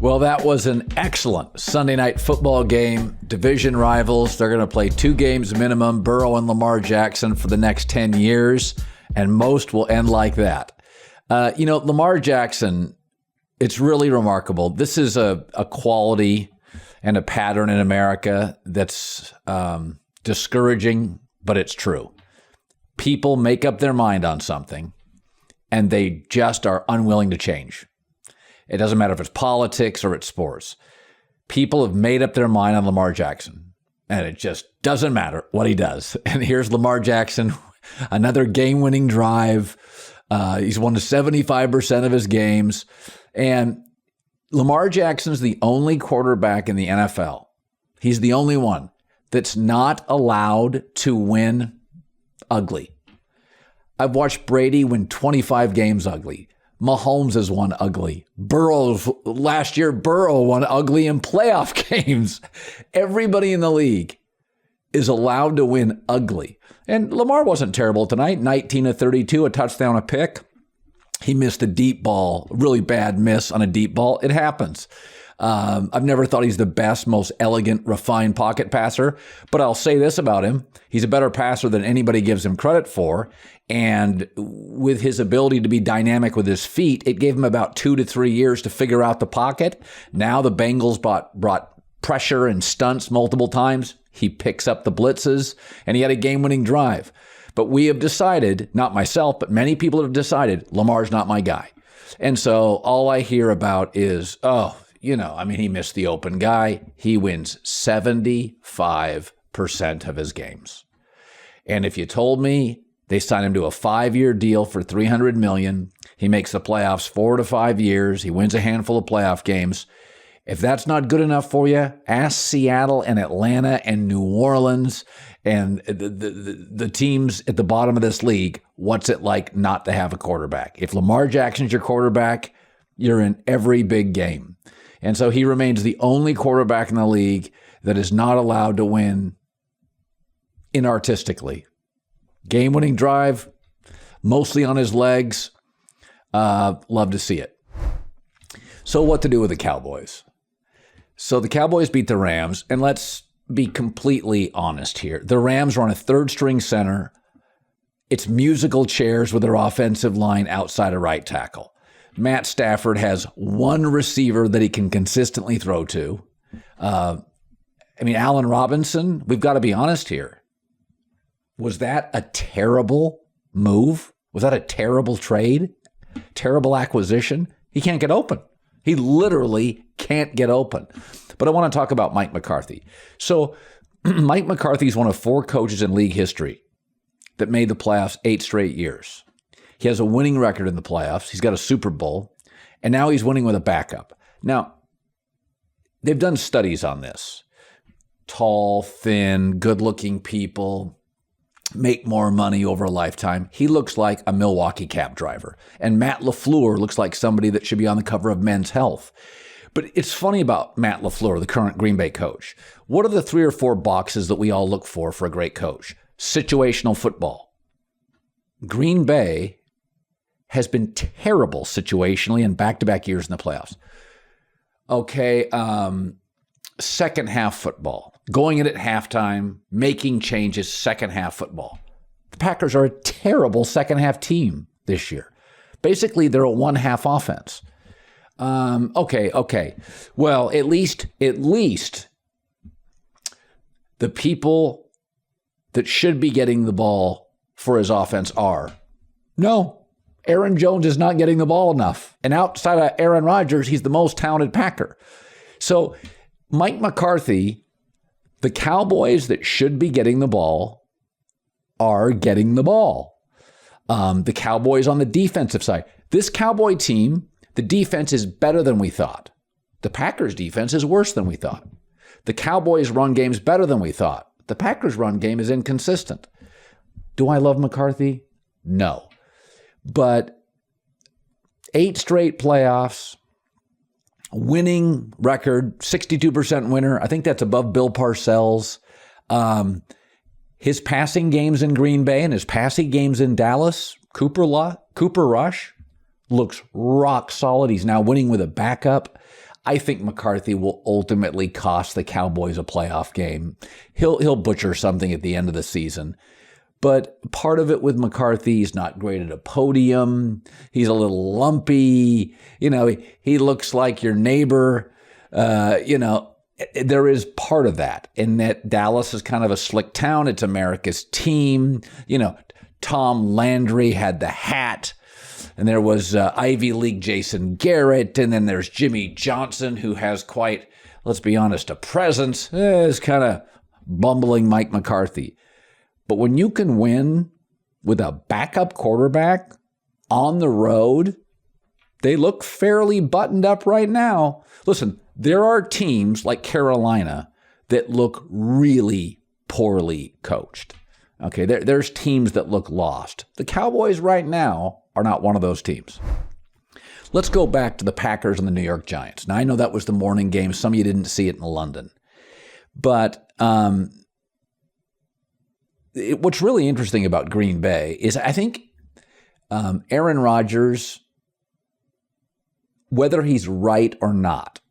Well, that was an excellent Sunday night football game. Division rivals. They're going to play 2 games minimum, Burrow and Lamar Jackson, for the next 10 years, and most will end like that. Lamar Jackson, it's really remarkable. This is a quality and a pattern in America that's discouraging, but it's true. People make up their mind on something, and they just are unwilling to change. It doesn't matter if it's politics or it's sports. People have made up their mind on Lamar Jackson, and it just doesn't matter what he does. And here's Lamar Jackson, another game-winning drive. He's won 75% of his games. And Lamar Jackson's the only quarterback in the NFL. He's the only one that's not allowed to win ugly. I've watched Brady win 25 games ugly. Mahomes has won ugly. Last year, Burrow won ugly in playoff games. Everybody in the league is allowed to win ugly. And Lamar wasn't terrible tonight. 19 of 32, a touchdown, a pick. He missed a deep ball, really bad miss on a deep ball. It happens. I've never thought he's the best, most elegant, refined pocket passer, but I'll say this about him. He's a better passer than anybody gives him credit for. And with his ability to be dynamic with his feet, it gave him about 2 to 3 years to figure out the pocket. Now the Bengals brought pressure and stunts multiple times. He picks up the blitzes, and he had a game-winning drive. But we have decided, not myself, but many people have decided, Lamar's not my guy. And so all I hear about is, he missed the open guy. He wins 75% of his games. And if you told me they signed him to a 5-year deal for $300 million, he makes the playoffs 4 to 5 years, he wins a handful of playoff games. If that's not good enough for you, ask Seattle and Atlanta and New Orleans and the teams at the bottom of this league, what's it like not to have a quarterback? If Lamar Jackson's your quarterback, you're in every big game. And so he remains the only quarterback in the league that is not allowed to win inartistically. Game-winning drive, mostly on his legs. Love to see it. So what to do with the Cowboys? So the Cowboys beat the Rams, and let's be completely honest here. The Rams are on a third-string center. It's musical chairs with their offensive line outside of right tackle. Matt Stafford has one receiver that he can consistently throw to. Allen Robinson, we've got to be honest here. Was that a terrible move? Was that a terrible trade? Terrible acquisition? He can't get open. He literally can't get open. But I want to talk about Mike McCarthy. So Mike McCarthy is one of 4 coaches in league history that made the playoffs 8 straight years. He has a winning record in the playoffs. He's got a Super Bowl, and now he's winning with a backup. Now, they've done studies on this. Tall, thin, good-looking people make more money over a lifetime. He looks like a Milwaukee cab driver, and Matt LaFleur looks like somebody that should be on the cover of Men's Health. But it's funny about Matt LaFleur, the current Green Bay coach. What are the 3 or 4 boxes that we all look for a great coach? Situational football. Green Bay has been terrible situationally in back-to-back years in the playoffs. Okay, second half football. Going in at halftime, making changes, second half football. The Packers are a terrible second half team this year. Basically, they're a one-half offense. Okay. Well, at least the people that should be getting the ball for his offense are. No. Aaron Jones is not getting the ball enough. And outside of Aaron Rodgers, he's the most talented Packer. So Mike McCarthy, the Cowboys that should be getting the ball are getting the ball. The Cowboys on the defensive side. This Cowboy team, the defense is better than we thought. The Packers defense is worse than we thought. The Cowboys run game is better than we thought. The Packers run game is inconsistent. Do I love McCarthy? No. But 8 straight playoffs, winning record, 62% winner. I think that's above Bill Parcells. His passing games in Green Bay and his passing games in Dallas, Cooper Rush looks rock solid. He's now winning with a backup. I think McCarthy will ultimately cost the Cowboys a playoff game. He'll butcher something at the end of the season. But part of it with McCarthy, he's not great at a podium. He's a little lumpy. He looks like your neighbor. There is part of that in that Dallas is kind of a slick town. It's America's team. Tom Landry had the hat. And there was Ivy League Jason Garrett. And then there's Jimmy Johnson, who has quite, let's be honest, a presence. Is kind of bumbling Mike McCarthy. But when you can win with a backup quarterback on the road, they look fairly buttoned up right now. Listen, there are teams like Carolina that look really poorly coached. Okay, there's teams that look lost. The Cowboys right now are not one of those teams. Let's go back to the Packers and the New York Giants. Now, I know that was the morning game. Some of you didn't see it in London. But what's really interesting about Green Bay is I think Aaron Rodgers, whether he's right or not,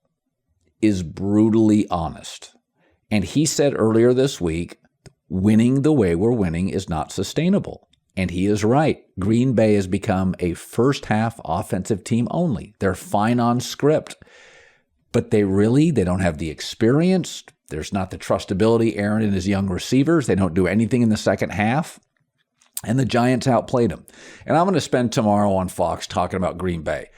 is brutally honest. And he said earlier this week, winning the way we're winning is not sustainable. And he is right. Green Bay has become a first-half offensive team only. They're fine on script. But they don't have the experience. There's not the trustability, Aaron and his young receivers. They don't do anything in the second half. And the Giants outplayed them. And I'm going to spend tomorrow on Fox talking about Green Bay.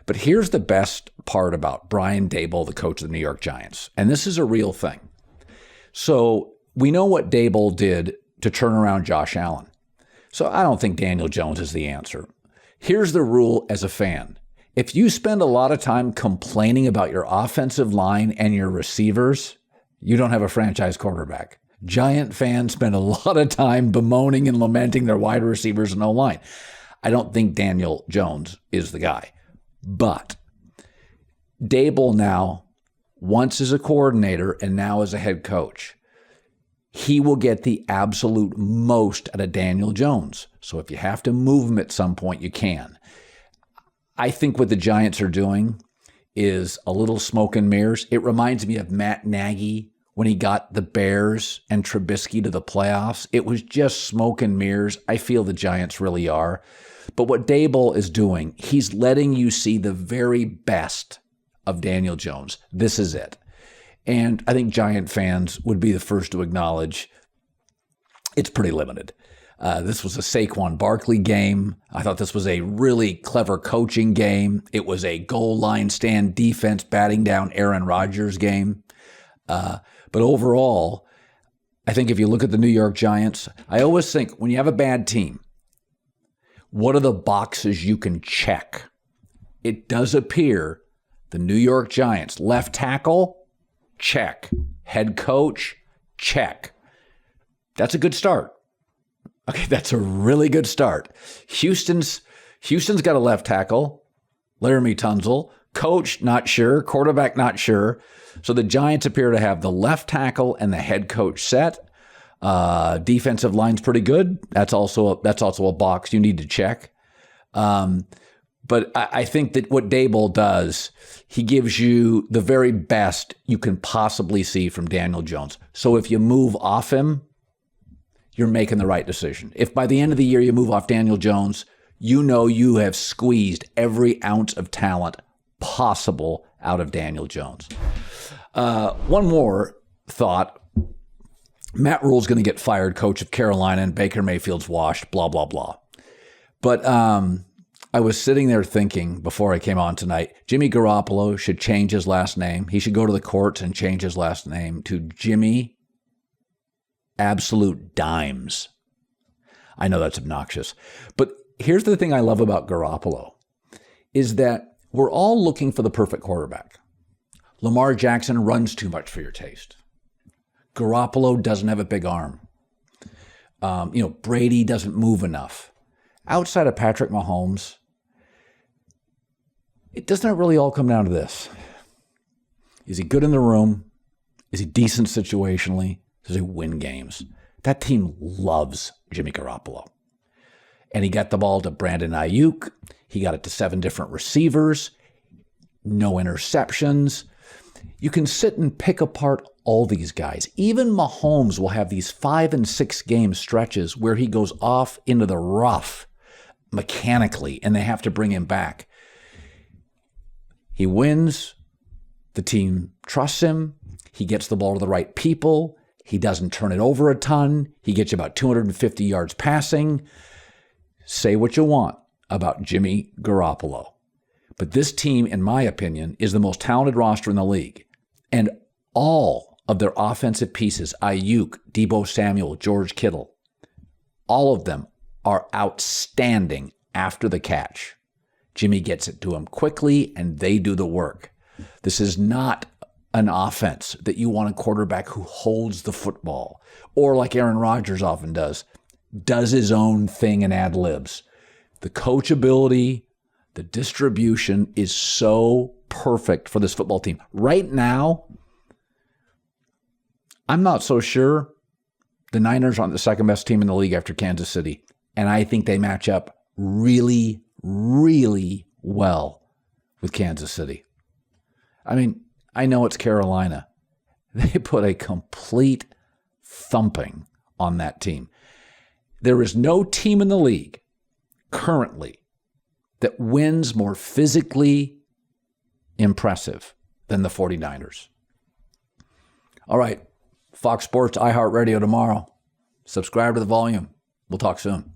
But here's the best part about Brian Daboll, the coach of the New York Giants. And this is a real thing. So we know what Daboll did to turn around Josh Allen. So I don't think Daniel Jones is the answer. Here's the rule as a fan. If you spend a lot of time complaining about your offensive line and your receivers, you don't have a franchise quarterback. Giant fans spend a lot of time bemoaning and lamenting their wide receivers and O-line. I don't think Daniel Jones is the guy. But Daboll now, once as a coordinator and now as a head coach, he will get the absolute most out of Daniel Jones. So if you have to move him at some point, you can. I think what the Giants are doing is a little smoke and mirrors. It reminds me of Matt Nagy when he got the Bears and Trubisky to the playoffs. It was just smoke and mirrors. I feel the Giants really are. But what Daboll is doing, he's letting you see the very best of Daniel Jones. This is it. And I think Giant fans would be the first to acknowledge it's pretty limited. This was a Saquon Barkley game. I thought this was a really clever coaching game. It was a goal line stand defense batting down Aaron Rodgers game. But overall, I think if you look at the New York Giants, I always think when you have a bad team, what are the boxes you can check? It does appear the New York Giants, left tackle, check. Head coach, check. That's a good start. Okay, that's a really good start. Houston's got a left tackle, Laramie Tunzel. Coach, not sure. Quarterback, not sure. So the Giants appear to have the left tackle and the head coach set. Defensive line's pretty good. That's also a box you need to check. But I think that what Daboll does, he gives you the very best you can possibly see from Daniel Jones. So if you move off him, you're making the right decision. If by the end of the year you move off Daniel Jones, you know you have squeezed every ounce of talent possible out of Daniel Jones. One more thought. Matt Rule's going to get fired, coach of Carolina, and Baker Mayfield's washed, blah, blah, blah. But I was sitting there thinking before I came on tonight, Jimmy Garoppolo should change his last name. He should go to the courts and change his last name to Jimmy Absolute Dimes. I know that's obnoxious. But here's the thing I love about Garoppolo is that we're all looking for the perfect quarterback. Lamar Jackson runs too much for your taste. Garoppolo doesn't have a big arm. Brady doesn't move enough. Outside of Patrick Mahomes, it doesn't really all come down to this. Is he good in the room? Is he decent situationally? Does he win games? That team loves Jimmy Garoppolo. And he got the ball to Brandon Ayuk. He got it to 7 different receivers. No interceptions. You can sit and pick apart all these guys. Even Mahomes will have these 5 and 6 game stretches where he goes off into the rough mechanically, and they have to bring him back. He wins. The team trusts him. He gets the ball to the right people. He doesn't turn it over a ton. He gets you about 250 yards passing. Say what you want about Jimmy Garoppolo. But this team, in my opinion, is the most talented roster in the league. And all of their offensive pieces, Ayuk, Deebo Samuel, George Kittle, all of them are outstanding after the catch. Jimmy gets it to him quickly, and they do the work. This is not an offense that you want a quarterback who holds the football, or like Aaron Rodgers often does his own thing and ad-libs. The coachability, the distribution is so perfect for this football team. Right now, I'm not so sure the Niners aren't the second best team in the league after Kansas City. And I think they match up really, really well with Kansas City. I mean, I know it's Carolina. They put a complete thumping on that team. There is no team in the league currently that wins more physically impressive than the 49ers. All right, Fox Sports, iHeartRadio tomorrow. Subscribe to the volume. We'll talk soon.